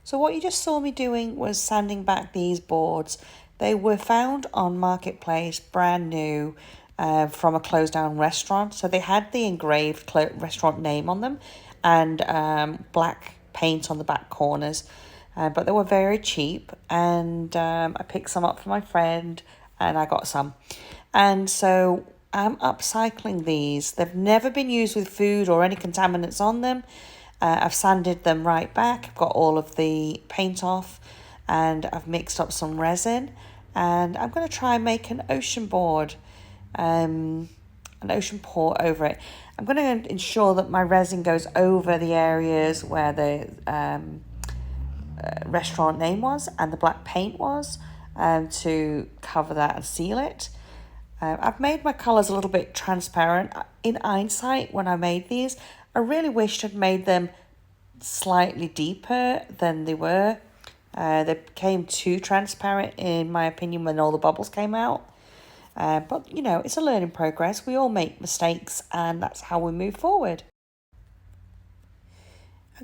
So what you just saw me doing was sanding back these boards. They were found on Marketplace, brand new, from a closed down restaurant. So they had the engraved restaurant name on them and black paint on the back corners. But they were very cheap, and I picked some up for my friend and I got some. And so I'm upcycling these. They've never been used with food or any contaminants on them. I've sanded them right back. I've got all of the paint off, and I've mixed up some resin. And I'm going to try and make an ocean board, an ocean port over it. I'm going to ensure that my resin goes over the areas where the restaurant name was and the black paint was, to cover that and seal it. I've made my colours a little bit transparent. In hindsight, when I made these, I really wished I'd made them slightly deeper than they were. They became too transparent, in my opinion, when all the bubbles came out. But, you know, it's a learning progress. We all make mistakes, and that's how we move forward.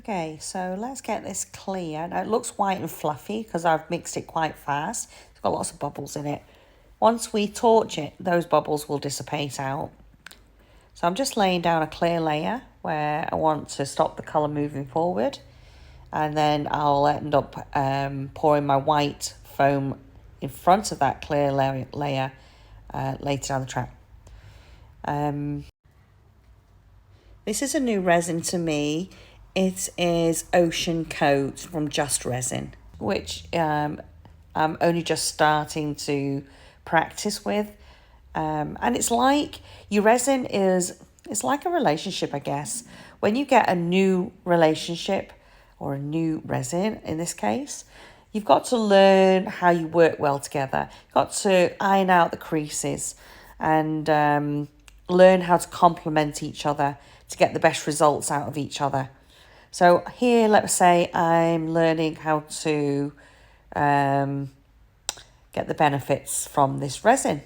Okay, so let's get this clear. Now, it looks white and fluffy because I've mixed it quite fast. It's got lots of bubbles in it. Once we torch it, those bubbles will dissipate out. So I'm just laying down a clear layer where I want to stop the colour moving forward. And then I'll end up pouring my white foam in front of that clear layer later down the track. This is a new resin to me. It is Ocean Coat from Just Resin, which I'm only just starting to practice with. And it's like your resin it's like a relationship, I guess. When you get a new relationship, or a new resin in this case, you've got to learn how you work well together. You've got to iron out the creases and learn how to complement each other to get the best results out of each other. So here, let's say I'm learning how to get the benefits from this resin.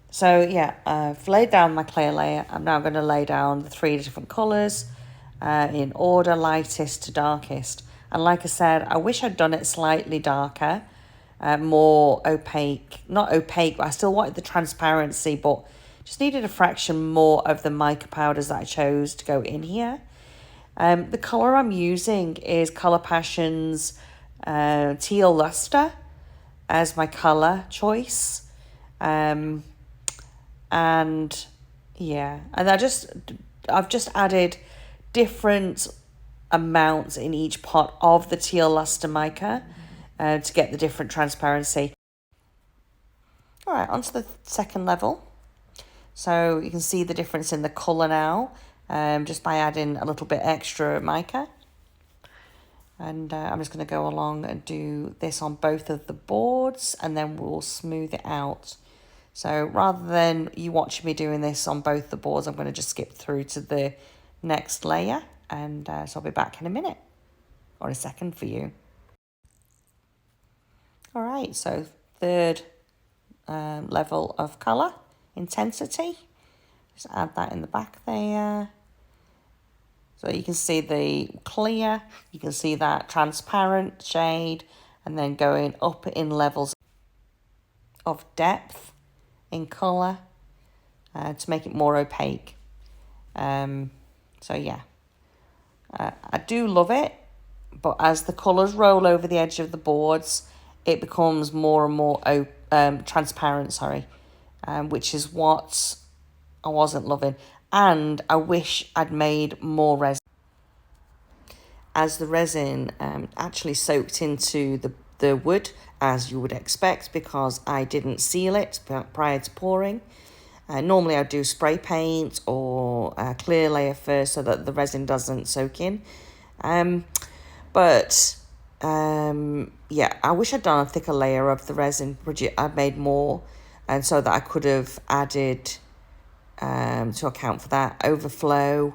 So yeah, I've laid down my clear layer. I'm now going to lay down the 3 different colours in order, lightest to darkest. And like I said, I wish I'd done it slightly darker, more opaque. Not opaque, but I still wanted the transparency, but just needed a fraction more of the mica powders that I chose to go in here. The colour I'm using is Colour Passion's Teal Luster as my colour choice. And yeah, and I've just added different amounts in each pot of the Teal Luster mica to get the different transparency. All right, onto the second level. So you can see the difference in the colour now, just by adding a little bit extra mica. And I'm just going to go along and do this on both of the boards, and then we'll smooth it out. So rather than you watching me doing this on both the boards, I'm going to just skip through to the next layer, and so I'll be back in a minute, or a second for you. All right, so third level of colour, intensity. Just add that in the back there. So you can see the clear, you can see that transparent shade, and then going up in levels of depth in colour to make it more opaque. So yeah, I do love it, but as the colours roll over the edge of the boards, it becomes more and more transparent, which is what I wasn't loving. And I wish I'd made more resin, as the resin actually soaked into the wood, as you would expect, because I didn't seal it prior to pouring. Normally I do spray paint or a clear layer first so that the resin doesn't soak in. Yeah, I wish I'd done a thicker layer of the resin. I'd made more, and so that I could have added to account for that overflow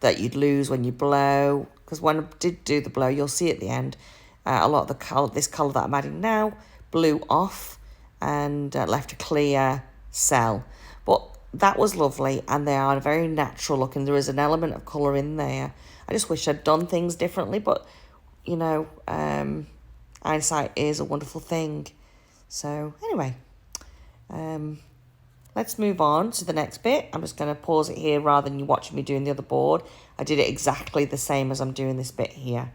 that you'd lose when you blow. Because when I did do the blow, you'll see at the end, a lot of the colour, this colour that I'm adding now, blew off and left a clear cell. But that was lovely, and they are very natural looking. There is an element of colour in there. I just wish I'd done things differently, but, you know, hindsight is a wonderful thing. So, anyway, let's move on to the next bit. I'm just going to pause it here rather than you watching me doing the other board. I did it exactly the same as I'm doing this bit here.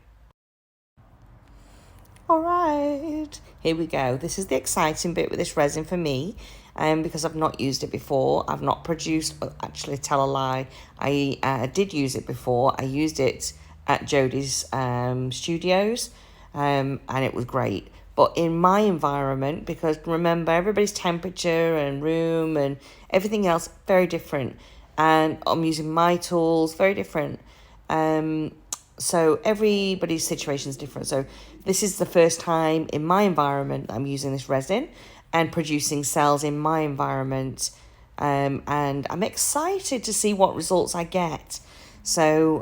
All right, here we go. This is the exciting bit with this resin for me, because I've not used it before. I've not produced, well, actually, tell a lie. I did use it before. I used it at Jodie's studios, and it was great. But in my environment, because remember, everybody's temperature and room and everything else, very different. And I'm using my tools, very different. So everybody's situation is different. So this is the first time in my environment I'm using this resin and producing cells in my environment. And I'm excited to see what results I get. So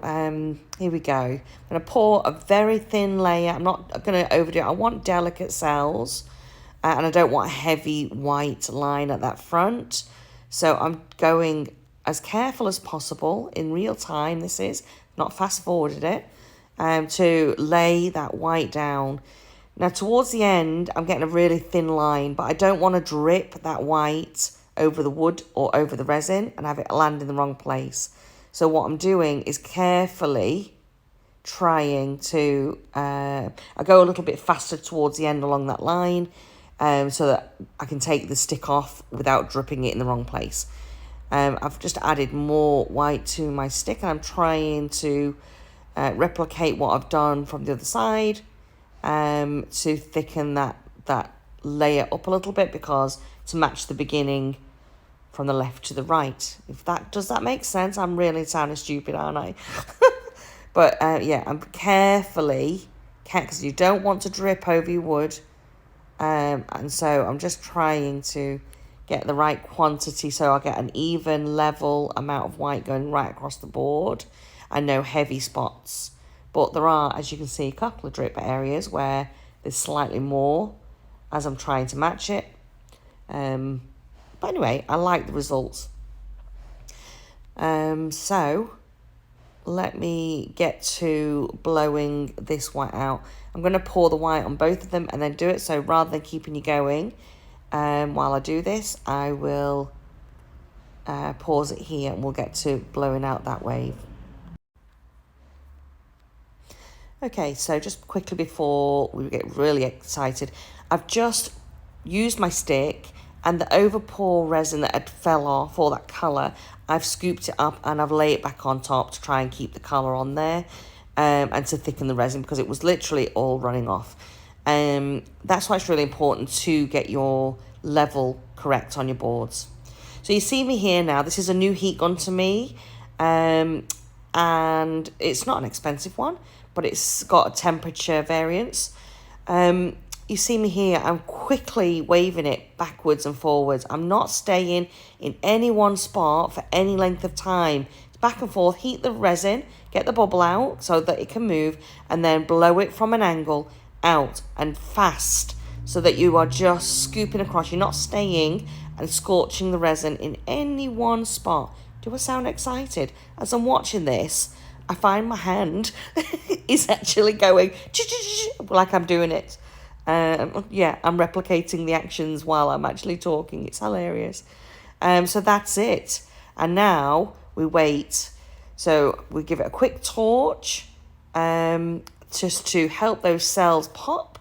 here we go. I'm going to pour a very thin layer. I'm not going to overdo it. I want delicate cells, and I don't want a heavy white line at that front. So I'm going as careful as possible in real time. This is not fast forwarded it, to lay that white down. Now towards the end, I'm getting a really thin line, but I don't want to drip that white over the wood or over the resin and have it land in the wrong place. So what I'm doing is carefully trying to, I go a little bit faster towards the end along that line, so that I can take the stick off without dripping it in the wrong place. I've just added more white to my stick, and I'm trying to replicate what I've done from the other side, to thicken that layer up a little bit, because to match the beginning from the left to the right. Does that make sense? I'm really sounding stupid, aren't I? But yeah, I'm carefully, because you don't want to drip over your wood. And so I'm just trying to get the right quantity so I get an even level amount of white going right across the board and no heavy spots. But there are, as you can see, a couple of drip areas where there's slightly more as I'm trying to match it. But anyway, I like the results. So let me get to blowing this white out. I'm going to pour the white on both of them and then do it. So rather than keeping you going while I do this, I will pause it here and we'll get to blowing out that wave. Okay, so just quickly before we get really excited, I've just used my stick, and the overpour resin that had fell off, or that colour, I've scooped it up and I've laid it back on top to try and keep the colour on there, and to thicken the resin, because it was literally all running off. That's why it's really important to get your level correct on your boards. So you see me here now. This is a new heat gun to me, and it's not an expensive one, but it's got a temperature variance. You see me here, I'm quickly waving it backwards and forwards. I'm not staying in any one spot for any length of time. It's back and forth, heat the resin, get the bubble out so that it can move, and then blow it from an angle out and fast, so that you are just scooping across. You're not staying and scorching the resin in any one spot. Do I sound excited? As I'm watching this, I find my hand is actually going like I'm doing it. Yeah, I'm replicating the actions while I'm actually talking. It's hilarious. So that's it. And now we wait. So we give it a quick torch, just to help those cells pop.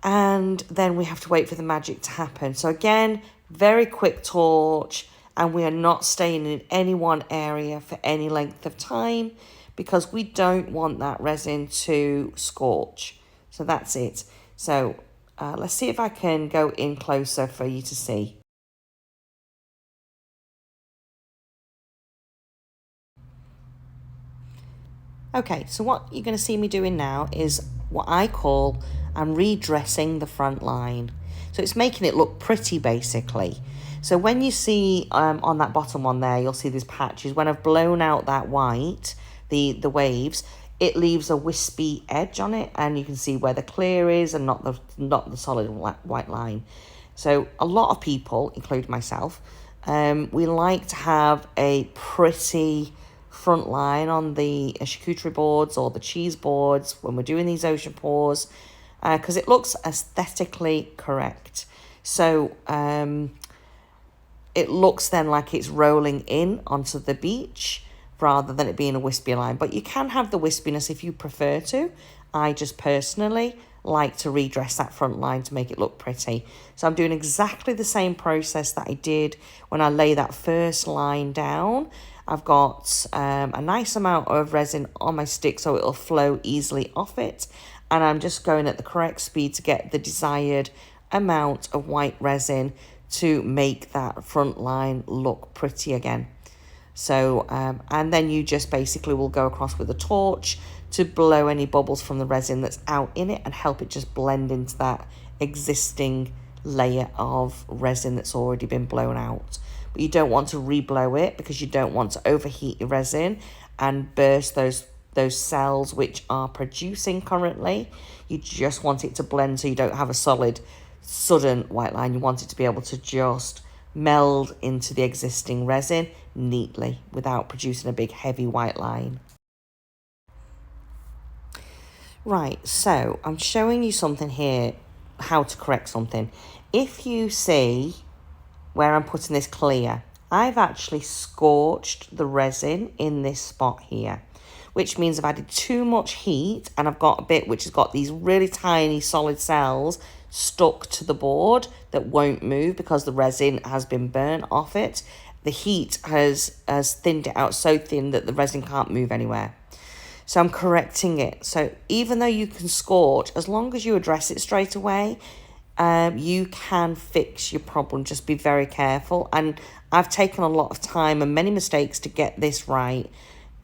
And then we have to wait for the magic to happen. So again, very quick torch, and we are not staying in any one area for any length of time, because we don't want that resin to scorch. So that's it. So let's see if I can go in closer for you to see. Okay, so what you're going to see me doing now is what I call, I'm redressing the front line. So it's making it look pretty, basically. So when you see on that bottom one there, you'll see these patches. When I've blown out that white, the waves, it leaves a wispy edge on it, and you can see where the clear is and not the solid white line. So a lot of people, including myself, We like to have a pretty front line on the charcuterie boards or the cheese boards when we're doing these ocean pours, because it looks aesthetically correct. So it looks then like it's rolling in onto the beach rather than it being a wispy line. But you can have the wispiness if you prefer to. I just personally like to redress that front line to make it look pretty. So I'm doing exactly the same process that I did when I lay that first line down. I've got a nice amount of resin on my stick so it'll flow easily off it. And I'm just going at the correct speed to get the desired amount of white resin to make that front line look pretty again. So, and then you just basically will go across with a torch to blow any bubbles from the resin that's out in it and help it just blend into that existing layer of resin that's already been blown out. But you don't want to re-blow it because you don't want to overheat your resin and burst those cells which are producing currently. You just want it to blend so you don't have a solid, sudden white line. You want it to be able to just meld into the existing resin neatly without producing a big heavy white line. Right, so I'm showing you something here, how to correct something. If you see where I'm putting this clear, I've actually scorched the resin in this spot here, which means I've added too much heat and I've got a bit which has got these really tiny solid cells stuck to the board that won't move because the resin has been burnt off it. The heat has thinned it out so thin that the resin can't move anywhere. So I'm correcting it. So even though you can scorch, as long as you address it straight away, you can fix your problem. Just be very careful. And I've taken a lot of time and many mistakes to get this right.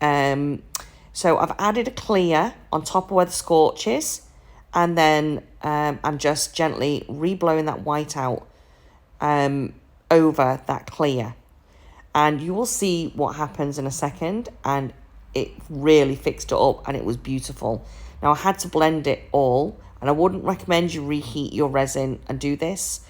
So I've added a clear on top of where the scorch is. And then I'm just gently re-blowing that white out over that clear. And you will see what happens in a second. And it really fixed it up and it was beautiful. Now I had to blend it all. And I wouldn't recommend you reheat your resin and do this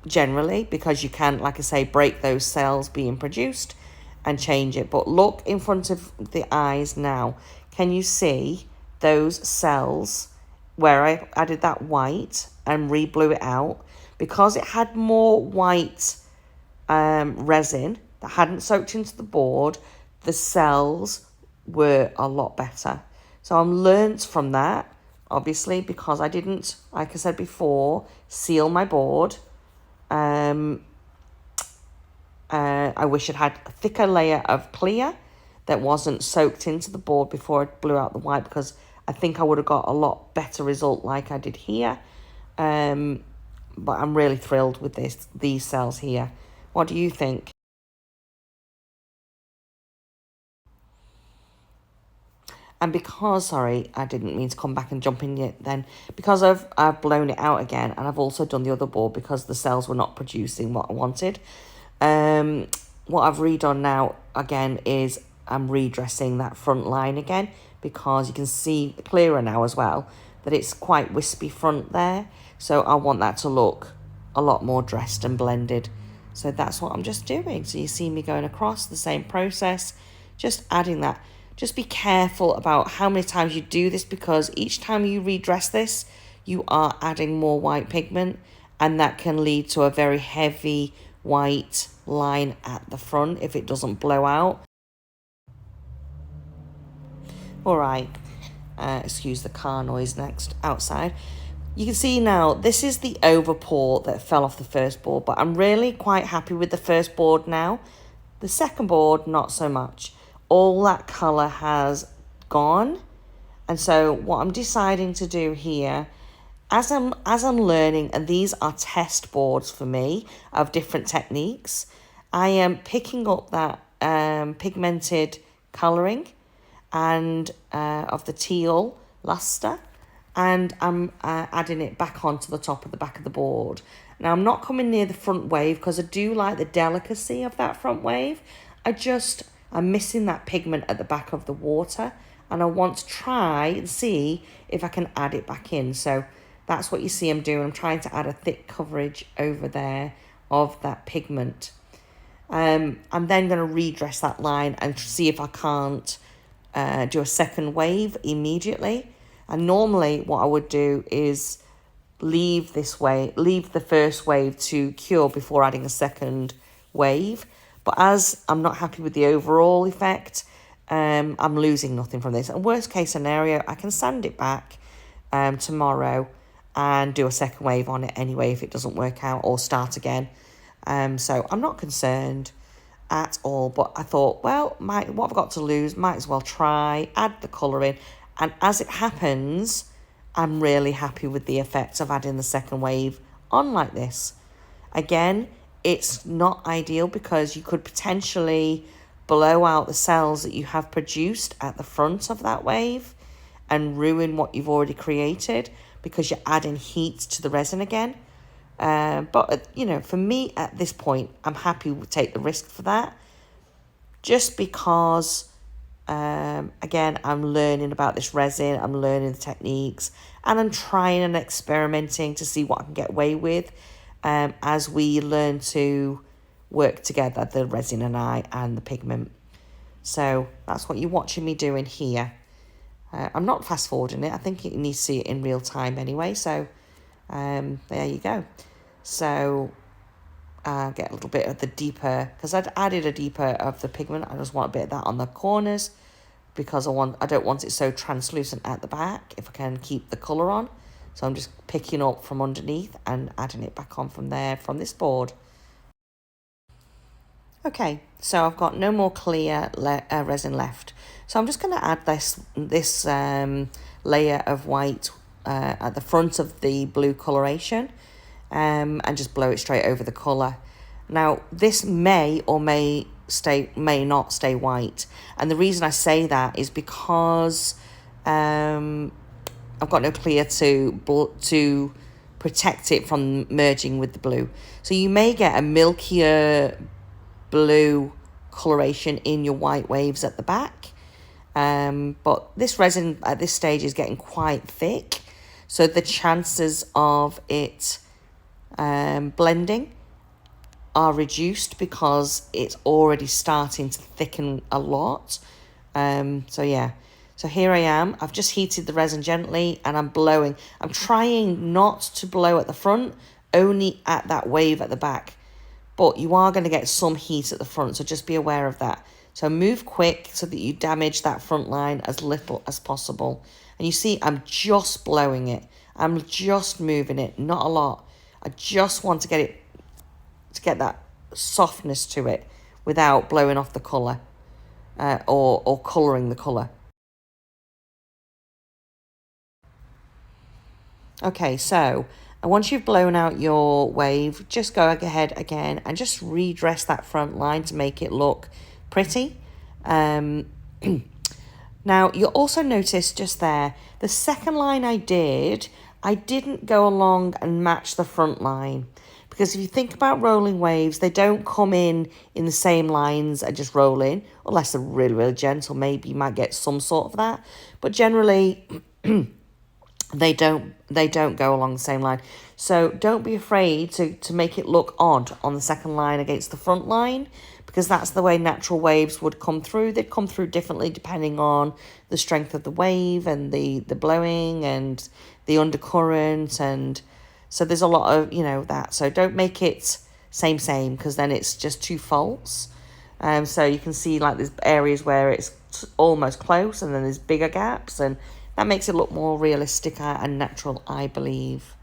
generally, because you can, like I say, break those cells being produced and change it. But look in front of the eyes now. Can you see those cells where I added that white and re-blew it out? Because it had more white resin that hadn't soaked into the board, the cells were a lot better. So I'm learnt from that, obviously, because I didn't, like I said before, seal my board. I wish it had a thicker layer of clear that wasn't soaked into the board before I blew out the white, because I think I would have got a lot better result like I did here. But I'm really thrilled with these cells here. What do you think? And because, sorry, I didn't mean to come back and jump in yet then, because I've blown it out again, and I've also done the other board because the cells were not producing what I wanted. What I've redone now, again, is I'm redressing that front line again, because you can see clearer now as well that it's quite wispy front there. So I want that to look a lot more dressed and blended. So that's what I'm just doing. So you see me going across the same process, just adding that. Just be careful about how many times you do this, because each time you redress this, you are adding more white pigment, and that can lead to a very heavy white line at the front if it doesn't blow out. All right, excuse the car noise next outside. You can see now, this is the over pour that fell off the first board, but I'm really quite happy with the first board now. The second board, not so much. All that colour has gone. And so what I'm deciding to do here, as I'm learning, and these are test boards for me of different techniques, I am picking up that pigmented colouring and of the teal luster, and I'm adding it back onto the top of the back of the board. Now I'm not coming near the front wave because I do like the delicacy of that front wave. I'm missing that pigment at the back of the water, and I want to try and see if I can add it back in. So That's what you see I'm doing. I'm trying to add a thick coverage over there of that pigment. I'm then going to redress that line and see if I can't do a second wave immediately. And normally what I would do is leave the first wave to cure before adding a second wave. But as I'm not happy with the overall effect, I'm losing nothing from this. And worst case scenario, I can sand it back tomorrow and do a second wave on it anyway if it doesn't work out, or start again. So I'm not concerned at all, but I thought, well, what I've got to lose, might as well try, add the colour in. And as it happens, I'm really happy with the effects of adding the second wave on like this. Again, it's not ideal because you could potentially blow out the cells that you have produced at the front of that wave and ruin what you've already created because you're adding heat to the resin again. But, you know, for me at this point, I'm happy to take the risk for that. Just because, again, I'm learning about this resin, I'm learning the techniques, and I'm trying and experimenting to see what I can get away with as we learn to work together, the resin and I and the pigment. So that's what you're watching me doing here. I'm not fast forwarding it. I think you need to see it in real time anyway. So there you go. So get a little bit of the deeper, because I'd added a deeper of the pigment. I just want a bit of that on the corners because I don't want it so translucent at the back if I can keep the colour on. So I'm just picking up from underneath and adding it back on from there, from this board. Okay, so I've got no more clear resin left. So I'm just going to add this layer of white at the front of the blue coloration and just blow it straight over the colour. Now, this may or may not stay white. And the reason I say that is because I've got no clear to protect it from merging with the blue. So you may get a milkier blue coloration in your white waves at the back. But this resin at this stage is getting quite thick. So the chances of it blending are reduced because it's already starting to thicken a lot. So yeah, so here I am. I've just heated the resin gently and I'm blowing. I'm trying not to blow at the front, only at that wave at the back. But you are going to get some heat at the front, so just be aware of that. So move quick so that you damage that front line as little as possible. And you see, I'm just blowing it. I'm just moving it, not a lot. I just want to get that softness to it without blowing off the colour or colouring the colour. Okay, so once you've blown out your wave, just go ahead again and just redress that front line to make it look pretty. Now, you'll also notice just there, the second line I didn't go along and match the front line. Because if you think about rolling waves, they don't come in the same lines and just roll in. Unless they're really, really gentle, maybe you might get some sort of that. But generally, they don't go along the same line. So don't be afraid to make it look odd on the second line against the front line, because that's the way natural waves would come through. They'd come through differently depending on the strength of the wave and the blowing and the undercurrent. And so there's a lot of, that. So don't make it same, because then it's just too false. So you can see like there's areas where it's almost close and then there's bigger gaps, and that makes it look more realistic and natural, I believe.